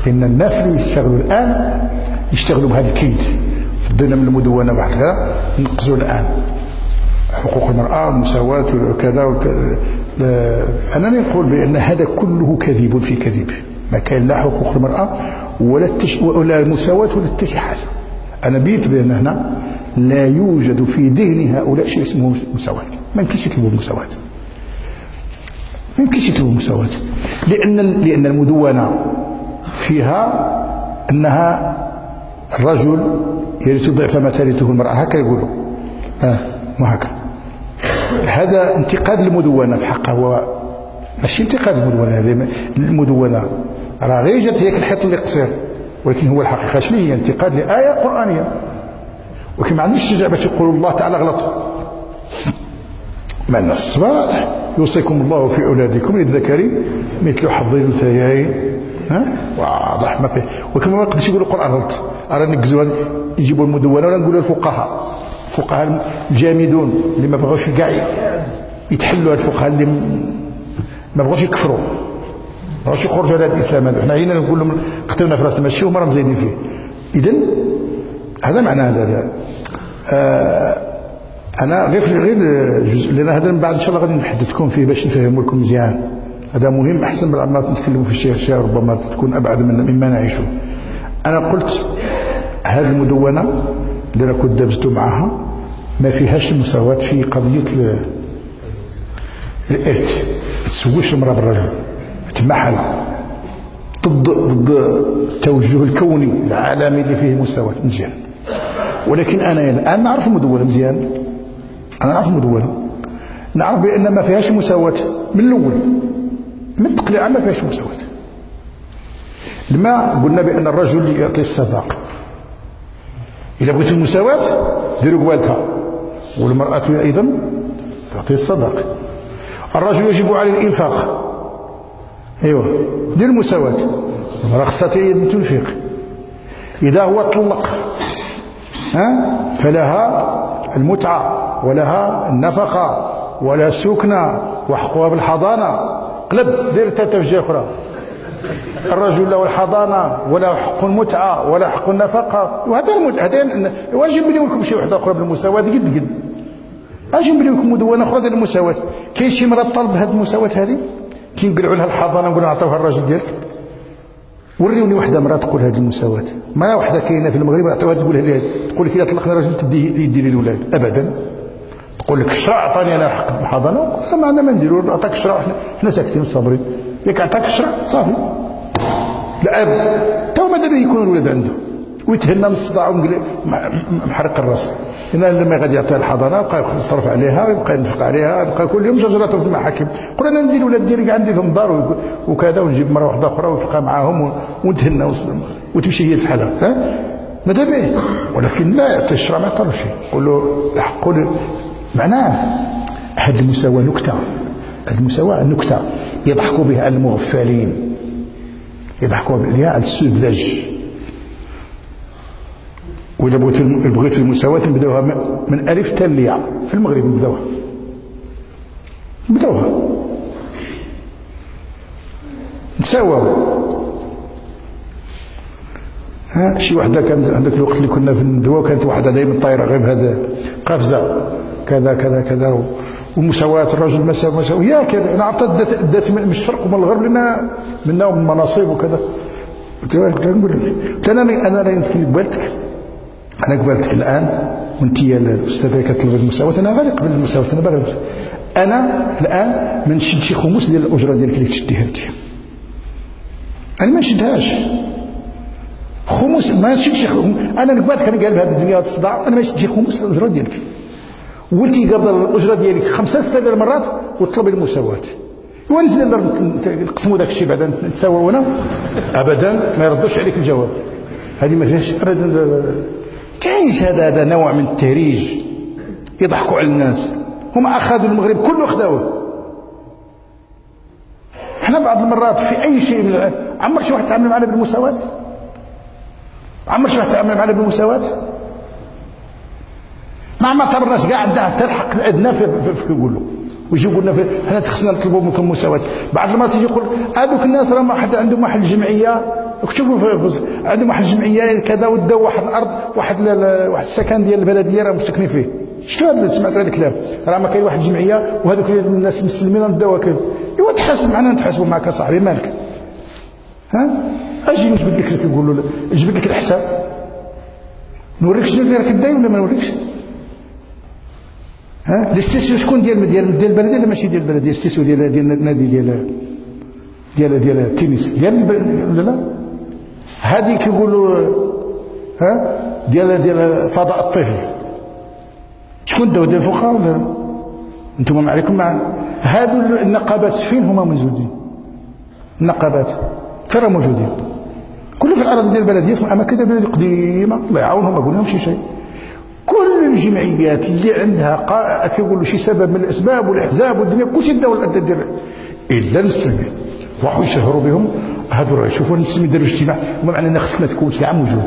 لأن الناس اللي يشتغلوا الآن يشتغلوا بهذا الكيد. فضينا من المدونة بعدها نقزوا الآن حقوق المرأة والمساواة وكذا أنا نقول بأن هذا كله كذب في كذب. ما كان لا حقوق المرأة ولا المساواة ولا حتى شي حاجة. أنا بيت بأن هنا لا يوجد في ذهن هؤلاء شيء اسمه مساواة. ما يمكنش يطلبوا المساواة، ما يمكنش يطلبوا المساواة، لأن المدونة فيها أنها الرجل يرث ضعف ما ترثه المرأة، هكذا يقولوا وهكذا. هذا انتقاد المدونة في حقه، هو ماشي انتقاد المدونة. هذه المدونة راه غير جات هيك الحيط اللي قصير، ولكن هو الحقيقة شنو هي؟ انتقاد لآية قرآنية، ولكن ما عندوش الشجاعة باش يقول الله تعالى غلط. مع الناس يوصيكم الله في أولادكم للذكر مثل حظ الأنثيين، واضح ما فيه. ولكن ما يقدرش يقولوا القرآن غلط، راه نكزوا يجيبوا المدونة ولا نقولوا الفقهاء الجامدون اللي ما بغاوش كاع يتحلوا. هاد الفقهاء اللي ما بغاوش يكفروا، ما بغاوش يخرجوا على الإسلام. هذا حنا هنا نقول لهم قتلنا في راسنا ماشي هما راهم زايدين فيه. إذن هذا معنى هذا. أنا غير جزء، لأن هذا من بعد إن شاء الله غادي نحدثكم فيه باش نفهموا لكم مزيان. هذا مهم، أحسن من ما نتكلموا في الشيء أشياء ربما تكون أبعد مما نعيشه. أنا قلت هذه المدونة اللي أنا كنت دابزت معها ما فيهاش المساواة في قضية الإرث. ما تسويش المرأة بالرجل، تمحل ضد التوجه الكوني العالمي اللي فيه المساواة مزيان. ولكن أنا الآن نعرف المدونة مزيان، أنا نعرف المدونة، نعرف بأن ما فيهاش مساواة من الأول، من التقليعة ما فيهاش مساواة. لما قلنا بأن الرجل يعطي الصداق، إذا بغيت المساواة ديروا قبالتها، والمرأة أيضا تعطي الصداق. الرجل يجب عليه الإنفاق، أيوة دير المساواة. المرأة خصها تنفق. إذا هو طلق فلها المتعة ولها النفقة ولا السكنة وحقها بالحضانة. قلب دير توجيه أخرى، الرجل له الحضانة ولا حق المتعة ولا حق النفقة. وهذا هذا واجب نبنيو لكم شي وحدة أخرى بالمساواة قد اجي نبنيو لكم مدونة أخرى ديال المساواة. كاين شي مرأة طالب هذه المساواة هذه كينقلعوا لها الحضانة ونقولوا نعطيوها الراجل ديالك. وريوني وحده مرأة تقول هذه المساواة. ما وحده كاينه في المغرب عطيوها تقول لك اذا طلقنا الراجل تدي يدي لي الاولاد ابدا. تقول لك الشرع عطاني انا حق الحضانه، وقلنا معنا ما نديروا، عطاك الشرع حنا ساكتين صابرين. ياك عطاك الشرع صافي. الاب تو ماذا به يكون الولاد عنده ويتهنى من الصداع محرق الراس. لما غادي يعطيها الحضانه يبقى يصرف عليها ويبقى ينفق عليها، يبقى كل يوم جرجرات في المحاكم. قول انا ندير الولاد ديالي كاع عندي لهم دار وكذا، ونجيب مره واحده اخرى ونبقى معاهم ونتهنى وتمشي هي في حالها. ماذا به؟ ولكن لا يعطي الشرع، ما يعطيلوش شيء. قول له حقه معناه هذه المساواه نكته، هذه المساواه نكته يضحكوا بها على المغفلين، يضحكوا بها على السذج. وإذا بغيت المساواة نبداوها من ألف حتى الياء في المغرب، نبداوها نتساواو. شي وحده كانت عندك الوقت اللي كنا في الندوه، كانت وحده دائما طايره غير بهذا قافزه كذا كذا كذا، ومساواة الرجل مساواة يا كذا. انا عرفت دات من الشرق ومن الغرب لنا منا ومن المناصب وكذا. نقول لك انا راني نتكلم قبالتك، أنا قبلتك الآن وأنت يا الأستاذة كتطلب المساواة، أنا غادي نقبل المساواة. أنا الآن ما نشد شي خمس ديال الأجرة ديالك اللي تشديها أنت، أنا ما نشدهاش خمس، ما نشدش أنا قبلتك. أنا قال بهذه الدنيا هذا الصداع، أنا ما نشد شي خمس الأجرة ديالك، وأنت قابضة الأجرة ديالك 5 6 ديال المرات وتطلبي المساواة. ونزل نقسموا داك الشيء بعدا نتساووا هنا أبدا، ما يردوش عليك الجواب. هذه ما فيهاش أبدا. كاينش هذا نوع من التهريج يضحكوا على الناس. هم اخذوا المغرب كله خداوه. احنا بعض المرات في اي شيء من عمر شي واحد تعامل معنا بالمساواه، عمر شي واحد تعامل معنا بالمساواه. ما اعتبرناش كاع عندها حتى الحق الادنى في يقولوا ويجي يقول لنا حنا خصنا نطلبوا منكم المساواه. بعض المرات يجي يقول هذوك الناس راه واحد عندهم واحد الجمعيه شوفوا عندهم واحد الجمعيه كذا وداو واحد الارض واحد السكن ديال البلديه راه مسكنين فيه. شفتوا هذا سمعت هذا الكلام راه ما كاين واحد الجمعيه وهذوك الناس المسلمين داوها كذا. ايوا تحاسب معنا نتحاسبوا معك اصاحبي مالك. اجي نجبد لك كيقولوا له نجبد لك الحساب نوريك شنو اللي راك داير ولا ما نوريكش. الاستيسيو شكون ديال البلديه ولا ماشي ديال البلديه؟ الاستيسيو ديال النادي ديال التنس ديال ولا لا؟ هذه كيقولوا ديال فضاء الطفل شكون داو ديال الفقهاء ولا انتم ما عليكم مع هادو النقابات فين هما موجودين؟ النقابات فين راه موجودين؟ كله في الاراضي ديال البلديه في اماكن ديال البلديه قديمه الله يعاونهم ما قلنا شي شيء. كل الجمعيات اللي عندها كيقولوا شي سبب من الاسباب والاحزاب والدنيا كلشي داو ديال الا المسلمين راحوا يشهروا بهم. هادو راه يشوفوا المسلمين داروا اجتماع وما معنى ان خصك ما تكونش كاع موجود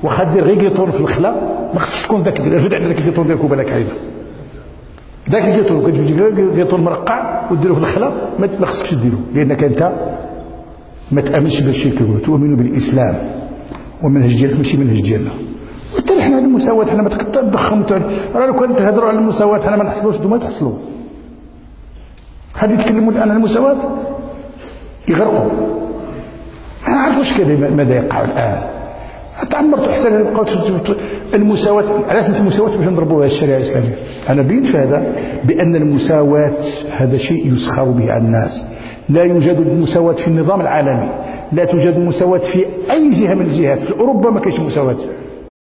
واخا دير غير كيطور في الخلا ما خصكش تكون ذاك الفد على ذاك الكيطور ديالك وبالك علينا ذاك الكيطور كتجي كيطور مرقع وديروا في الخلا ما خصكش ديروا لانك انت ما تامنش بالشي كيقولوا تؤمن بالاسلام والمنهج ديالك ماشي منهج ديالنا. وحتى حنا المساواه حنا ما تضخموا راه لو كنت تهضروا على المساواه حنا ما نحصلوش انتم تحصلوا. هادي يتكلموا الان عن المساواه يغرقوا ما نعرفوش كذا ماذا يقع الان. تعمرتوا حتى بقاو المساواه. علاش المساواه باش نضربوا الشريعه الاسلاميه؟ انا بينت في هذا بان المساواه هذا شيء يسخر به الناس. لا يوجد المساواه في النظام العالمي، لا توجد المساواه في اي جهه من الجهات. في اوروبا ما كاينش مساواه.